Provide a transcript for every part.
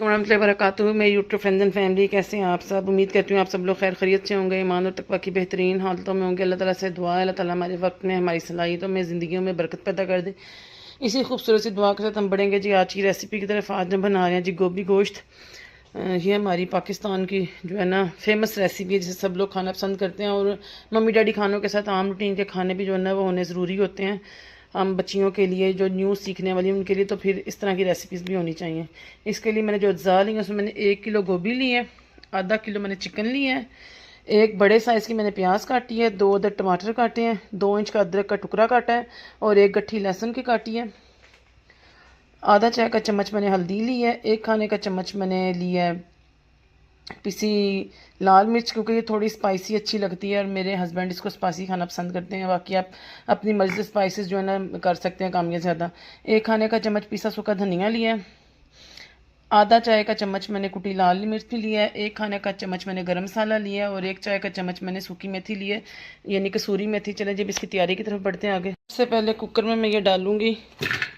वरहमतुल्लाहि वबरकातुहू। मेरी YouTube friends and family, कैसे हैं आप सब? उम्मीद करती हूँ आप सब लोग खैर खैरियत से होंगे, ईमान और तकवा की बेहतरीन हालतों में होंगे। अल्लाह ताला से दुआ है अल्लाह ताला हमारे वक्त में, हमारी सलाहियतों में, ज़िंदगियों में बरकत पैदा कर दे। इसी खूबसूरत सी दुआ के साथ हम बढ़ेंगे जी आज की रेसिपी की तरफ। आज हम बना रहे हैं जी गोभी गोश्त। ये हमारी पाकिस्तान की जो है ना फेमस रेसिपी है, जिसे सब लोग खाना पसंद करते हैं। और मम्मी डैडी खानों के साथ आम रूटीन के खाने भी जो है ना वो होने ज़रूरी होते हैं। हम बच्चियों के लिए जो न्यू सीखने वाली उनके लिए तो फिर इस तरह की रेसिपीज़ भी होनी चाहिए। इसके लिए मैंने जो अज्जा ली है उसमें मैंने 1 किलो गोभी ली है, आधा किलो मैंने चिकन लिया है, एक बड़े साइज़ की मैंने प्याज काटी है, 2 अदर टमाटर काटे हैं, 2 इंच का अदरक का टुकड़ा काटा है और एक गट्ठी लहसुन की काटी है। आधा चाय का चम्मच मैंने हल्दी ली है, 1 खाने का चम्मच मैंने लिया है पिसी लाल मिर्च, क्योंकि ये थोड़ी स्पाइसी अच्छी लगती है और मेरे हस्बैंड इसको स्पाइसी खाना पसंद करते हैं। बाकी आप अपनी मर्ज़ी से स्पाइसेस जो है ना कर सकते हैं कम या ज़्यादा। 1 खाने का चम्मच पिसा सूखा धनिया लिया है, आधा चाय का चम्मच मैंने कुटी लाल मिर्च लिया है, 1 खाने का चम्मच मैंने गरम मसाला लिया है और 1 चाय का चम्मच मैंने सूखी मेथी ली है, यानी कसूरी मेथी। चलें जब इसकी तैयारी की तरफ बढ़ते हैं आगे। सबसे पहले कुकर में मैं ये डालूँगी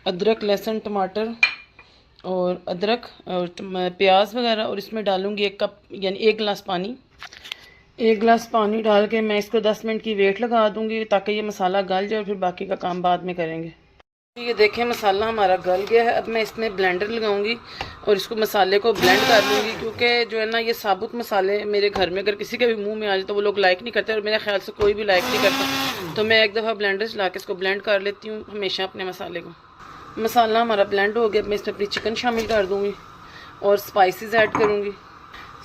अदरक लहसुन टमाटर और अदरक और प्याज वगैरह, और इसमें डालूँगी 1 कप यानी 1 गिलास पानी। 1 गिलास पानी डाल के मैं इसको 10 मिनट की वेट लगा दूँगी ताकि ये मसाला गल जाए और फिर बाकी का काम बाद में करेंगे। ये देखें मसाला हमारा गल गया है। अब मैं इसमें ब्लेंडर लगाऊंगी और इसको मसाले को ब्लेंड कर लूँगी, क्योंकि जो है ना ये साबुत मसाले मेरे घर में अगर किसी के भी मुंह में आ जाए तो वो लोग लाइक नहीं करते और मेरे ख्याल से कोई भी लाइक नहीं करता। तो मैं एक दफ़ा ब्लेंडर चला के इसको ब्लेंड कर लेती हूँ हमेशा अपने मसाले को। मसाला हमारा ब्लेंड हो गया। मैं इसमें अपनी चिकन शामिल कर दूँगी और स्पाइसेस ऐड करूँगी।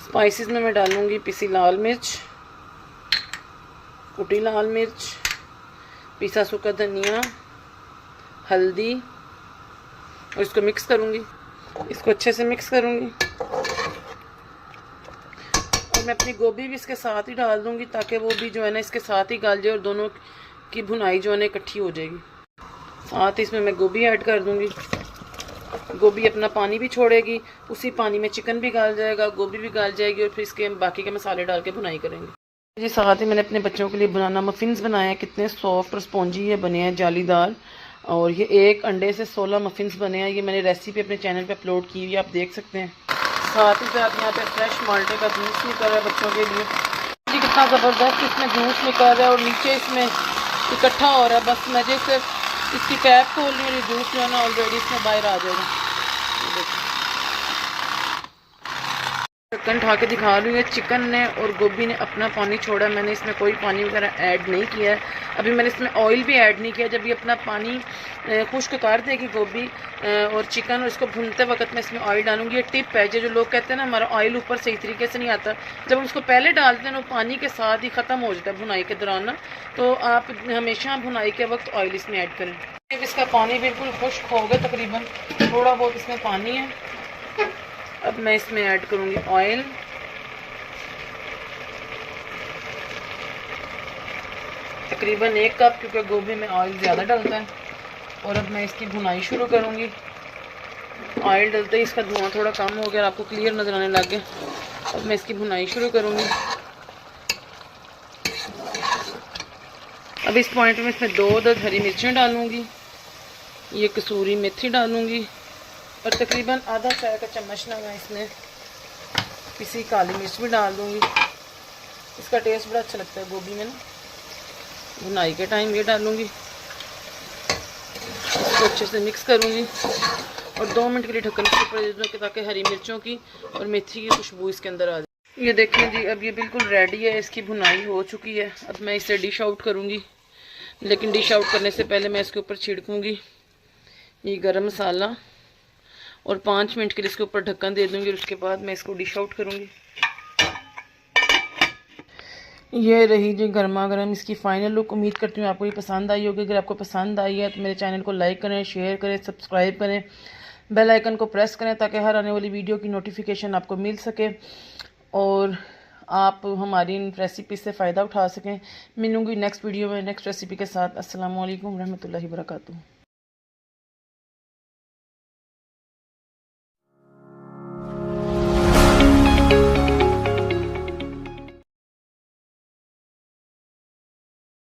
स्पाइसेस में मैं डालूँगी पिसी लाल मिर्च, कुटी लाल मिर्च, पिसा सूखा धनिया, हल्दी, और इसको मिक्स करूँगी। इसको अच्छे से मिक्स करूँगी और मैं अपनी गोभी भी इसके साथ ही डाल दूँगी ताकि वो भी जो है ना इसके साथ ही गल जाए और दोनों की भुनाई जो है ना इकट्ठी हो जाएगी। साथ ही इसमें मैं गोभी ऐड कर दूँगी। गोभी अपना पानी भी छोड़ेगी, उसी पानी में चिकन भी गल जाएगा, गोभी भी गल जाएगी और फिर इसके बाकी के मसाले डाल के भुनाई करेंगे जी। साथ ही मैंने अपने बच्चों के लिए बनाना मफ़िन्स बनाए हैं। कितने सॉफ्ट और स्पॉन्जी ये बने हैं, जालीदार। और ये 1 अंडे से 16 मफ़िन्स बने हैं। ये मैंने रेसिपी अपने चैनल पे अपलोड की हुई है, आप देख सकते हैं। साथ ही साथ यहाँ पे फ्रेश माल्टे का जूस निकल रहा है बच्चों के लिए जी। कितना ज़बरदस्त इसमें जूस निकल रहा है और नीचे इसमें इकट्ठा हो रहा है। बस मज़े से इसकी कैप खोल रही है, जूस जो है ना ऑलरेडी इसमें बाहर आ जाएगा। ढक्कन उठा के दिखा रही हूँ। चिकन ने और गोभी ने अपना पानी छोड़ा, मैंने इसमें कोई पानी वगैरह ऐड नहीं किया है। अभी मैंने इसमें ऑयल भी ऐड नहीं किया। जब ये अपना पानी खुश्क कर देगी गोभी और चिकन, और इसको भूनते वक्त मैं इसमें ऑयल डालूंगी। ये टिप है जो लोग कहते हैं ना हमारा ऑयल ऊपर सही तरीके से नहीं आता, जब हम उसको पहले डालते हैं ना पानी के साथ ही ख़त्म हो जाता है भुनाई के दौरान ना, तो आप हमेशा भुनाई के वक्त ऑयल इसमें ऐड करें। जब इसका पानी बिल्कुल खुश्क हो गया, तकरीबन थोड़ा बहुत इसमें पानी है, अब मैं इसमें ऐड करूँगी ऑयल। तकरीबन 1 कप, क्योंकि गोभी में ऑयल ज़्यादा डलता है। और अब मैं इसकी भुनाई शुरू करूँगी। ऑयल डलते ही इसका धुआं थोड़ा कम हो गया, आपको क्लियर नज़र आने लग गया। अब मैं इसकी भुनाई शुरू करूँगी। अब इस पॉइंट में इसमें 2 अदद हरी मिर्चें डालूँगी, ये कसूरी मेथी डालूँगी और तकरीबन आधा चाय का चम्मच ना मैं इसमें पिसी काली मिर्च भी डाल दूँगी। इसका टेस्ट बड़ा अच्छा लगता है गोभी में ना। भुनाई के टाइम ये डालूँगी, इसको अच्छे से मिक्स करूँगी और 2 मिनट के लिए ढक्कन के ऊपर दे दूँगी ताकि हरी मिर्चों की और मेथी की खुशबू इसके अंदर आ जाए। ये देखें जी, अब ये बिल्कुल रेडी है, इसकी भुनाई हो चुकी है। अब मैं इसे डिश आउट करूँगी, लेकिन डिश आउट करने से पहले मैं इसके ऊपर छिड़कूँगी ये गरम मसाला और 5 मिनट के लिए इसके ऊपर ढक्कन दे दूँगी और उसके बाद मैं इसको डिश आउट करूँगी। ये रही जी गर्मा गर्म इसकी फ़ाइनल लुक। उम्मीद करती हूँ आपको ये पसंद आई होगी। अगर आपको पसंद आई है तो मेरे चैनल को लाइक करें, शेयर करें, सब्सक्राइब करें, बेल आइकन को प्रेस करें ताकि हर आने वाली वीडियो की नोटिफिकेशन आपको मिल सके और आप हमारी इन रेसिपी से फ़ायदा उठा सकें। मिलूँगी नेक्स्ट वीडियो में नेक्स्ट रेसिपी के साथ। अस्सलामु अलैकुम रहमतुल्लाहि व बरकातुहू।